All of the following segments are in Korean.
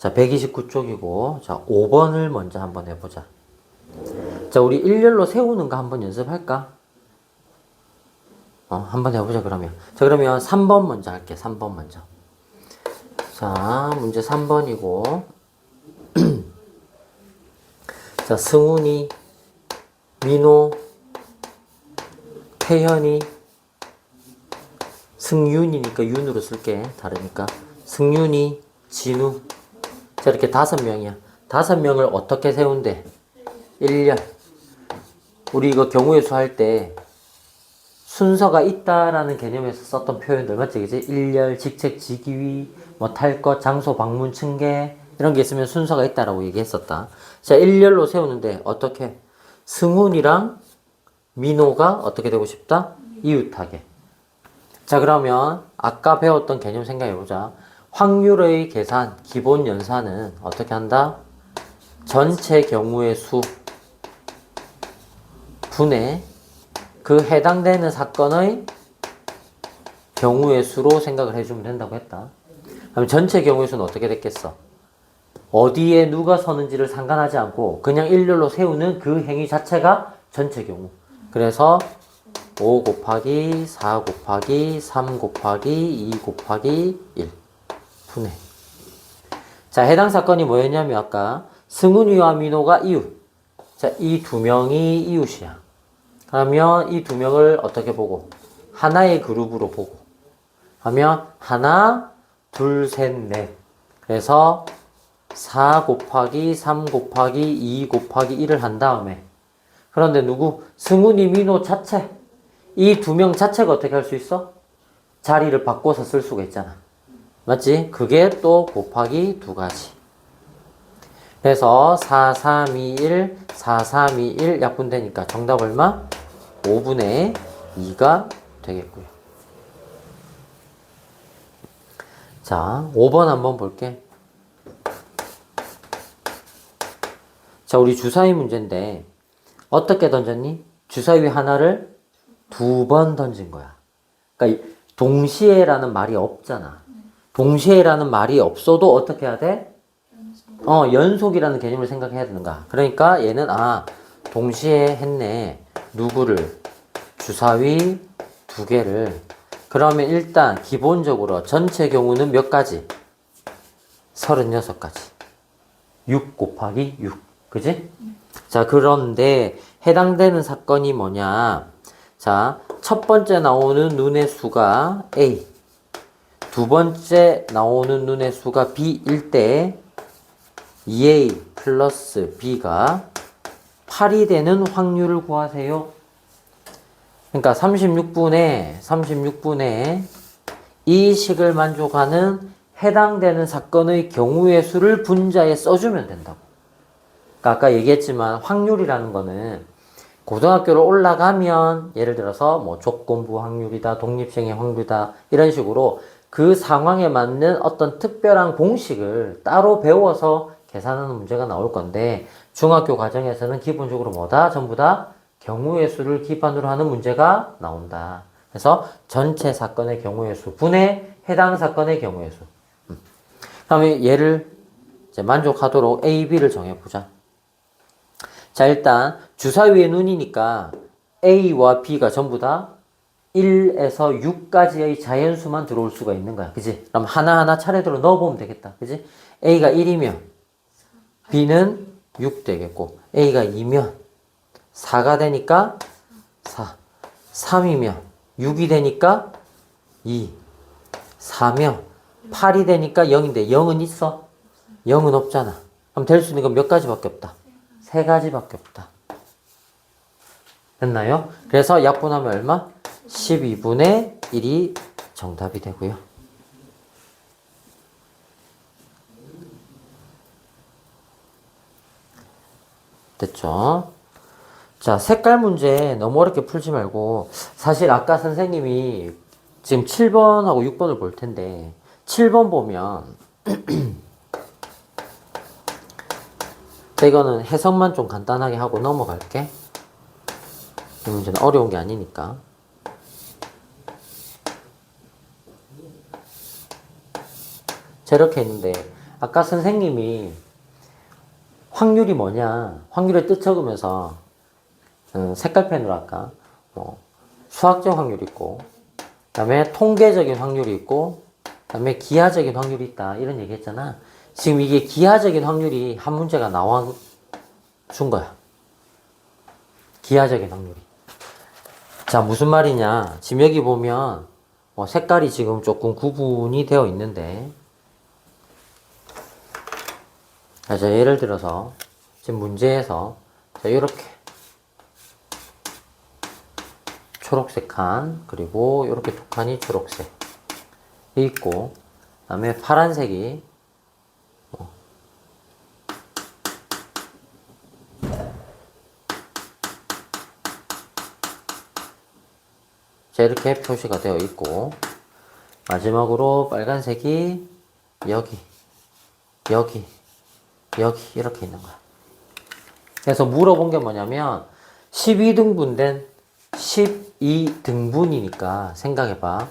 자, 129쪽이고, 자, 5번을 먼저 한번 해보자. 자, 우리 일렬로 세우는 거 한번 연습할까? 한번 해보자, 그러면. 자, 그러면 3번 먼저 할게, 3번 먼저. 자, 문제 3번이고, 자, 승훈이, 민호, 태현이, 승윤이니까 윤으로 쓸게. 다르니까. 승윤이, 진우. 자, 이렇게 5명이야. 5명을 어떻게 세운대? 1열. 우리 이거 경우의 수 할 때 순서가 있다라는 개념에서 썼던 표현들 맞지? 그지? 1열, 직책, 직위, 뭐 탈 것, 장소, 방문, 층계 이런 게 있으면 순서가 있다라고 얘기했었다. 자, 1열로 세우는데 어떻게? 승훈이랑 민호가 어떻게 되고 싶다? 이웃하게. 자, 그러면 아까 배웠던 개념 생각해보자. 확률의 계산, 기본 연산은 어떻게 한다? 전체 경우의 수 분의 그 해당되는 사건의 경우의 수로 생각을 해주면 된다고 했다. 그럼 전체 경우의 수는 어떻게 됐겠어? 어디에 누가 서는지를 상관하지 않고 그냥 일렬로 세우는 그 행위 자체가 전체 경우. 그래서 5 곱하기 4 곱하기 3 곱하기 2 곱하기 1 분의. 자, 해당 사건이 뭐였냐면 아까 승훈이와 민호가 이웃. 자, 이 두 명이 이웃이야. 그러면 이 두 명을 어떻게 보고? 하나의 그룹으로 보고. 하면 하나, 둘, 셋, 넷. 그래서 4 곱하기 3 곱하기 2 곱하기 1을 한 다음에 그런데 누구? 승훈이, 민호 자체. 이 두 명 자체가 어떻게 할 수 있어? 자리를 바꿔서 쓸 수가 있잖아. 맞지? 그게 또 곱하기 2가지. 그래서 4, 3, 2, 1, 4, 3, 2, 1 약분되니까 정답 얼마? 5분의 2가 되겠고요. 자, 5번 한번 볼게. 자, 우리 주사위 문제인데 어떻게 던졌니? 주사위 하나를 2번 던진 거야. 그러니까 동시에라는 말이 없잖아. 동시에라는 말이 없어도 어떻게 해야 돼? 연속이라는 개념을 생각해야 되는 거야. 그러니까 얘는 동시에 했네. 누구를? 주사위 2개를. 그러면 일단 기본적으로 전체 경우는 몇 가지? 36가지. 6 곱하기 6. 그지? 자, 그런데 해당되는 사건이 뭐냐? 자, 첫 번째 나오는 눈의 수가 A. 두 번째 나오는 눈의 수가 B일 때 2A 플러스 B가 8이 되는 확률을 구하세요. 그러니까 36분의 이 식을 만족하는 해당되는 사건의 경우의 수를 분자에 써주면 된다고. 그러니까 아까 얘기했지만 확률이라는 거는 고등학교를 올라가면 예를 들어서 뭐 조건부 확률이다, 독립생의 확률이다 이런 식으로 그 상황에 맞는 어떤 특별한 공식을 따로 배워서 계산하는 문제가 나올 건데 중학교 과정에서는 기본적으로 뭐다? 전부 다 경우의 수를 기반으로 하는 문제가 나온다. 그래서 전체 사건의 경우의 수 분의 해당 사건의 경우의 수. 그다음에 얘를 이제 만족하도록 A, B를 정해보자. 자, 일단 주사위의 눈이니까 A와 B가 전부 다 1에서 6까지의 자연수만 들어올 수가 있는 거야. 그지? 그럼 하나하나 차례대로 넣어보면 되겠다. 그지? A가 1이면 B는 6 되겠고 A가 2면 4가 되니까 4, 3이면 6이 되니까 2, 4면 8이 되니까 0인데 0은 있어? 0은 없잖아. 그럼 될 수 있는 건 몇 가지밖에 없다? 3가지밖에 없다. 됐나요? 그래서 약분하면 얼마? 12분의 1이 정답이 되고요. 됐죠? 자, 색깔 문제 너무 어렵게 풀지 말고 사실 아까 선생님이 지금 7번하고 6번을 볼 텐데 7번 보면 이거는 해석만 좀 간단하게 하고 넘어갈게. 이 문제는 어려운 게 아니니까. 저렇게 했는데 아까 선생님이 확률이 뭐냐, 확률의 뜻 적으면서 색깔펜으로 아까 뭐 수학적 확률이 있고, 그 다음에 통계적인 확률이 있고, 그 다음에 기하적인 확률이 있다 이런 얘기 했잖아. 지금 이게 기하적인 확률이 한 문제가 나와 준 거야. 기하적인 확률이. 자, 무슨 말이냐. 지금 여기 보면 색깔이 지금 조금 구분이 되어 있는데, 자, 예를 들어서 지금 문제에서 자, 이렇게 초록색 칸, 그리고 이렇게 두 칸이 초록색 있고, 그 다음에 파란색이 자, 이렇게 표시가 되어 있고, 마지막으로 빨간색이 여기 이렇게 있는 거야. 그래서 물어본 게 뭐냐면 12등분된 12등분이니까 생각해봐.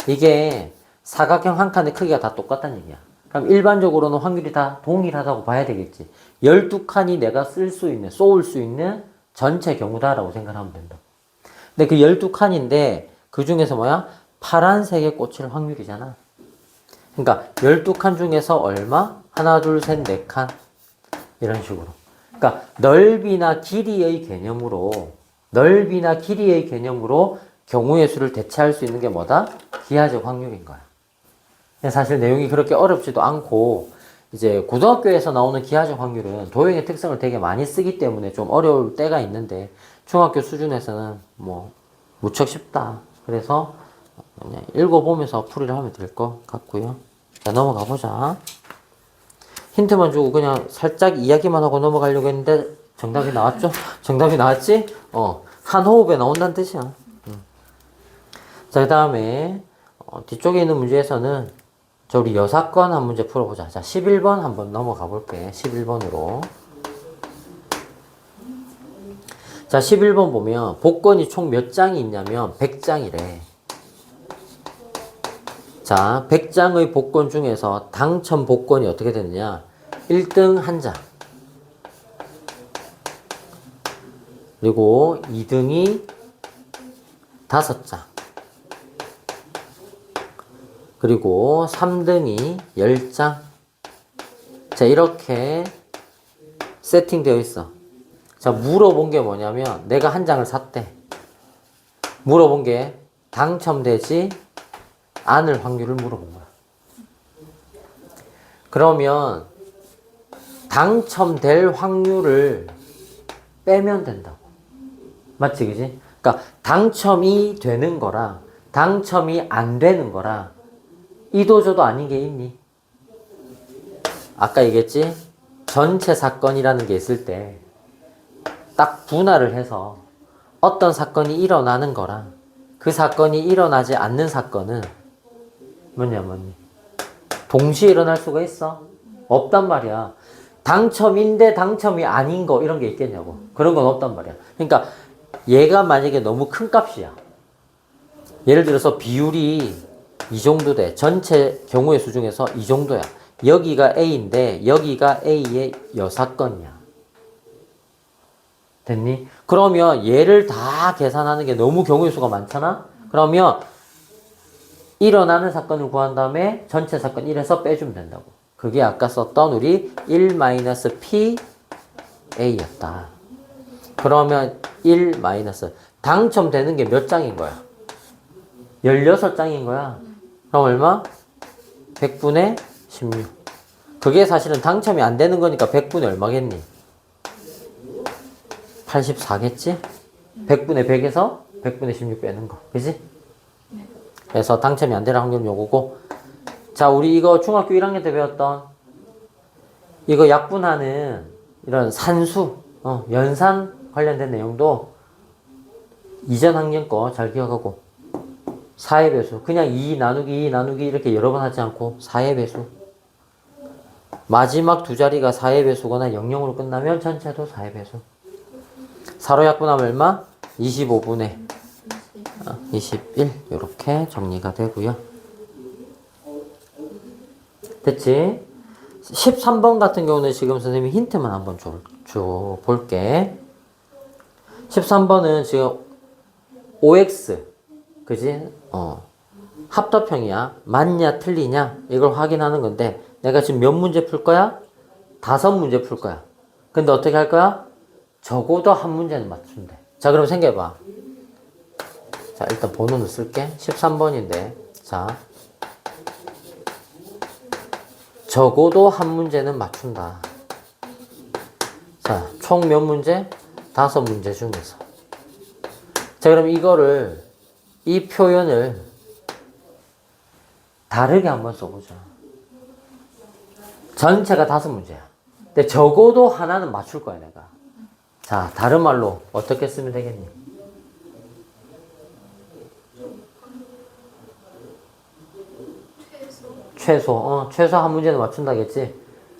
이게 사각형 한 칸의 크기가 다 똑같다는 얘기야. 그럼 일반적으로는 확률이 다 동일하다고 봐야 되겠지. 12칸이 내가 쏠 수 있는 전체 경우다라고 생각하면 된다. 근데 그 12칸인데 그 중에서 뭐야? 파란색에 꽂힐 확률이잖아. 그러니까 12칸 중에서 얼마? 하나, 둘, 셋, 네 칸. 이런 식으로. 그러니까 넓이나 길이의 개념으로 경우의 수를 대체할 수 있는 게 뭐다? 기하적 확률인 거야. 사실 내용이 그렇게 어렵지도 않고, 이제 고등학교에서 나오는 기하적 확률은 도형의 특성을 되게 많이 쓰기 때문에 좀 어려울 때가 있는데, 중학교 수준에서는 뭐 무척 쉽다. 그래서 그냥 읽어보면서 풀이를 하면 될 것 같고요. 자, 넘어가 보자. 힌트만 주고 그냥 살짝 이야기만 하고 넘어가려고 했는데 정답이 나왔죠? 정답이 나왔지? 한 호흡에 나온다는 뜻이야. 자, 그 다음에 뒤쪽에 있는 문제에서는 자, 우리 여사건 한 문제 풀어보자. 자, 11번 한번 넘어가 볼게. 11번으로. 자, 11번 보면 복권이 총 몇 장이 있냐면 100장이래. 자, 100장의 복권 중에서 당첨 복권이 어떻게 되느냐? 1등 1장. 그리고 2등이 5장. 그리고 3등이 10장. 자, 이렇게 세팅되어 있어. 자, 물어본 게 뭐냐면 내가 한 장을 샀대. 물어본 게 당첨되지 않을 확률을 물어본 거야. 그러면 당첨될 확률을 빼면 된다고. 맞지, 그지? 그러니까 당첨이 되는 거랑 당첨이 안 되는 거랑 이도저도 아닌 게 있니? 아까 얘기했지? 전체 사건이라는 게 있을 때 딱 분할을 해서 어떤 사건이 일어나는 거랑 그 사건이 일어나지 않는 사건은 뭐니? 동시에 일어날 수가 있어? 없단 말이야. 당첨인데 당첨이 아닌 거 이런 게 있겠냐고. 그런 건 없단 말이야. 그러니까 얘가 만약에 너무 큰 값이야. 예를 들어서 비율이 이 정도 돼. 전체 경우의 수 중에서 이 정도야. 여기가 A인데 여기가 A의 여사건이야. 됐니? 그러면 얘를 다 계산하는 게 너무 경우의 수가 많잖아? 그러면 일어나는 사건을 구한 다음에 전체 사건 1에서 빼주면 된다고. 그게 아까 썼던 우리 1-PA였다. 그러면 1- 당첨되는 게 몇 장인 거야? 16장인 거야. 그럼 얼마? 100분의 16. 그게 사실은 당첨이 안 되는 거니까 100분의 얼마겠니? 84겠지? 100분의 100에서 100분의 16 빼는 거. 그지? 그래서 당첨이 안 되는 확률은 요거고. 자, 우리 이거 중학교 1학년 때 배웠던 이거 약분하는 이런 산수, 연산 관련된 내용도 이전 학년 거 잘 기억하고 4의 배수. 그냥 2 나누기 2 나누기 이렇게 여러 번 하지 않고 4의 배수. 마지막 두 자리가 4의 배수거나 00으로 끝나면 전체도 4의 배수. 4로 약분하면 얼마? 25분의 21 이렇게 정리가 되고요. 됐지? 13번 같은 경우는 지금 선생님이 힌트만 한번 줘 볼게. 13번은 지금 OX, 그지? 합법형이야. 맞냐, 틀리냐? 이걸 확인하는 건데, 내가 지금 몇 문제 풀 거야? 5문제 풀 거야. 근데 어떻게 할 거야? 적어도 한 문제는 맞춘대. 자, 그럼 생각해봐. 자, 일단 번호는 쓸게. 13번인데, 자. 적어도 한 문제는 맞춘다. 자, 총 몇 문제? 5문제 중에서. 자, 그럼 이거를, 이 표현을 다르게 한번 써보자. 전체가 5문제야. 근데 적어도 하나는 맞출 거야, 내가. 자, 다른 말로 어떻게 쓰면 되겠니? 최소 한 문제는 맞춘다겠지?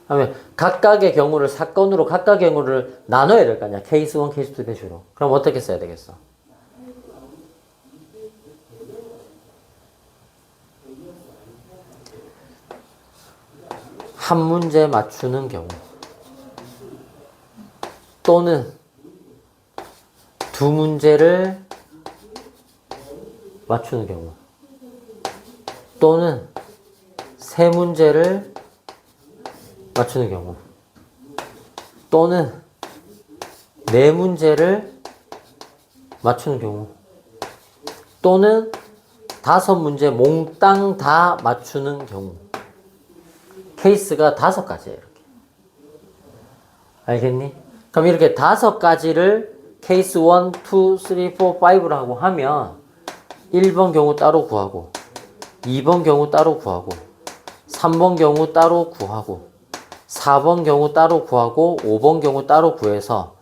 하면 각각의 경우를 사건으로 각각의 경우를 나눠야 될 거 아니야. 케이스 1, 케이스 2 배수로. 그럼 어떻게 써야 되겠어? 한 문제 맞추는 경우 또는 2문제를 맞추는 경우 또는 3문제를 맞추는 경우 또는 4문제를 맞추는 경우 또는 5문제 몽땅 다 맞추는 경우. 케이스가 5가지예요. 이렇게. 알겠니? 그럼 이렇게 5가지를 케이스 1, 2, 3, 4, 5라고 하면 1번 경우 따로 구하고 2번 경우 따로 구하고 3번 경우 따로 구하고 4번 경우 따로 구하고 5번 경우 따로 구해서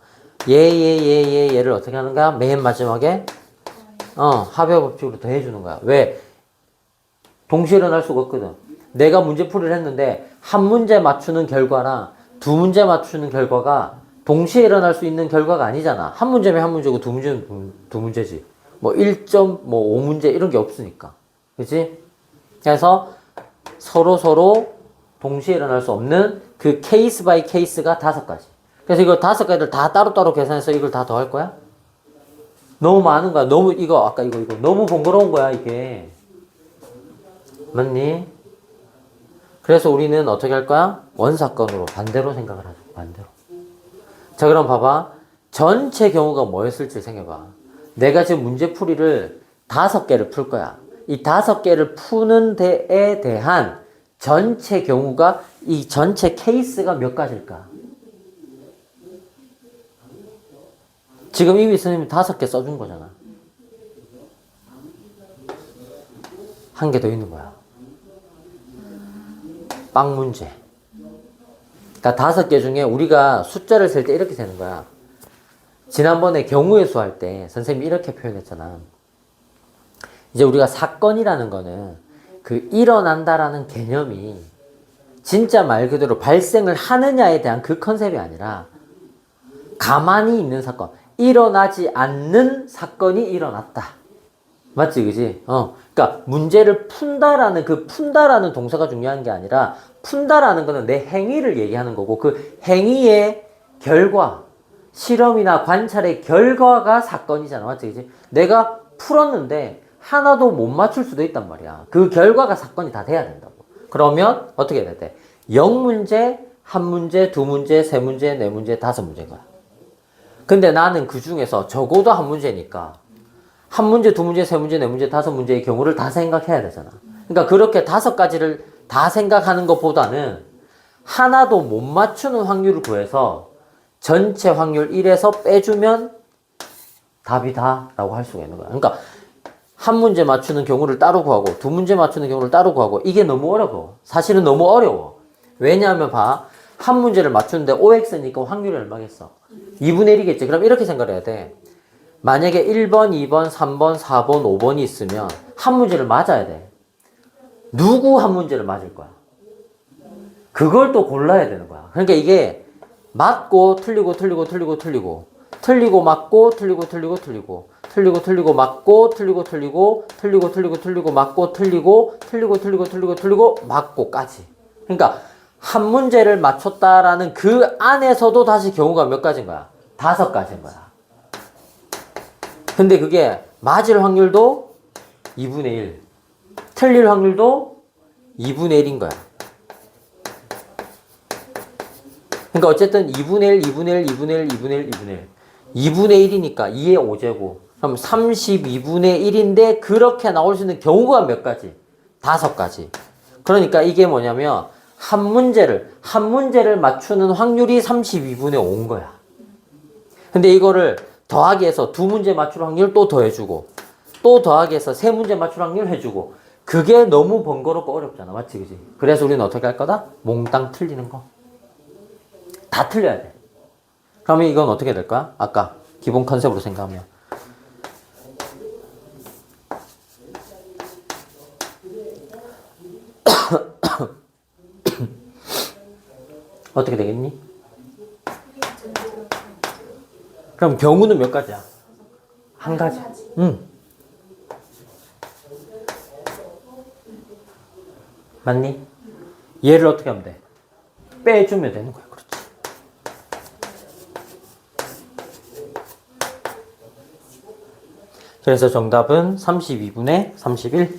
얘를 어떻게 하는가? 맨 마지막에 합의 법칙으로 더해주는 거야. 왜? 동시에 일어날 수가 없거든. 내가 문제풀이를 했는데 한 문제 맞추는 결과랑 2문제 맞추는 결과가 동시에 일어날 수 있는 결과가 아니잖아. 한 문제면 한 문제고 2문제는 2문제지. 뭐 1.5문제 이런 게 없으니까. 그치? 그래서 서로 동시에 일어날 수 없는 그 케이스 바이 케이스가 5가지. 그래서 이거 5가지를 다 따로따로 계산해서 이걸 다 더할 거야? 너무 많은 거야. 너무 이거 너무 번거로운 거야, 이게. 맞니? 그래서 우리는 어떻게 할 거야? 원사건으로 반대로 생각을 하죠. 반대로. 자, 그럼 봐봐. 전체 경우가 뭐였을지 생각해봐. 내가 지금 문제풀이를 5개를 풀 거야. 이 5개를 푸는 데에 대한 전체 경우가 이 전체 케이스가 몇 가지일까? 지금 이미 선생님이 5개 써준 거잖아. 한 개 더 있는 거야. 빵 문제. 그러니까 5개 중에 우리가 숫자를 셀 때 이렇게 세는 거야. 지난번에 경우의 수 할 때 선생님이 이렇게 표현했잖아. 이제 우리가 사건이라는 거는 그 일어난다라는 개념이 진짜 말 그대로 발생을 하느냐에 대한 그 컨셉이 아니라 가만히 있는 사건, 일어나지 않는 사건이 일어났다. 맞지, 그지? 그러니까 문제를 푼다라는 그 푼다라는 동사가 중요한 게 아니라 푼다라는 거는 내 행위를 얘기하는 거고 그 행위의 결과, 실험이나 관찰의 결과가 사건이잖아. 맞지, 그지? 내가 풀었는데 하나도 못 맞출 수도 있단 말이야. 그 결과가 사건이 다 돼야 된다고. 그러면 어떻게 해야 돼? 0문제, 1문제, 2문제, 3문제, 4문제, 5문제인 거야. 근데 나는 그 중에서 적어도 1문제니까 1문제, 2문제, 3문제, 4문제, 5문제의 경우를 다 생각해야 되잖아. 그러니까 그렇게 5가지를 다 생각하는 것보다는 하나도 못 맞추는 확률을 구해서 전체 확률 1에서 빼주면 답이다 라고 할 수가 있는 거야. 그러니까 한 문제 맞추는 경우를 따로 구하고 2문제 맞추는 경우를 따로 구하고 이게 너무 어려워. 사실은 너무 어려워. 왜냐하면 봐. 한 문제를 맞추는데 OX니까 확률이 얼마겠어? 2분의 1이겠지. 그럼 이렇게 생각해야 돼. 만약에 1번, 2번, 3번, 4번, 5번이 있으면 한 문제를 맞아야 돼. 누구 한 문제를 맞을 거야? 그걸 또 골라야 되는 거야. 그러니까 이게 맞고 틀리고 틀리고 틀리고 틀리고 틀리고 맞고 틀리고 틀리고 틀리고 틀리고 틀리고 맞고 틀리고 틀리고 틀리고 틀리고 틀리고 맞고 틀리고 틀리고 틀리고 틀리고 틀리고 맞고까지. 그러니까 한 문제를 맞췄다라는 그 안에서도 다시 경우가 몇 가지인 거야? 5가지인 거야. 근데 그게 맞을 확률도 2분의 1, 틀릴 확률도 2분의 1인 거야. 그러니까 어쨌든 2분의 1, 2분의 1, 2분의 1, 2분의 1, 2분의 1. 2분의 1이니까 2의 5제곱. 그럼 32분의 1인데 그렇게 나올 수 있는 경우가 몇 가지? 5가지. 그러니까 이게 뭐냐면 한 문제를 맞추는 확률이 32분의 5인 거야. 근데 이거를 더하기 해서 2문제 맞출 확률 또 더해주고 또 더하기 해서 3문제 맞출 확률 해주고 그게 너무 번거롭고 어렵잖아. 맞지? 그지? 그래서 우리는 어떻게 할 거다? 몽땅 틀리는 거. 다 틀려야 돼. 그러면 이건 어떻게 될 거야? 아까 기본 컨셉으로 생각하면 어떻게 되겠니? 그럼 경우는 몇 가지야? 한 가지. 응. 맞니? 얘를 어떻게 하면 돼? 빼주면 되는 거야. 그렇지. 그래서 정답은 32분의 31.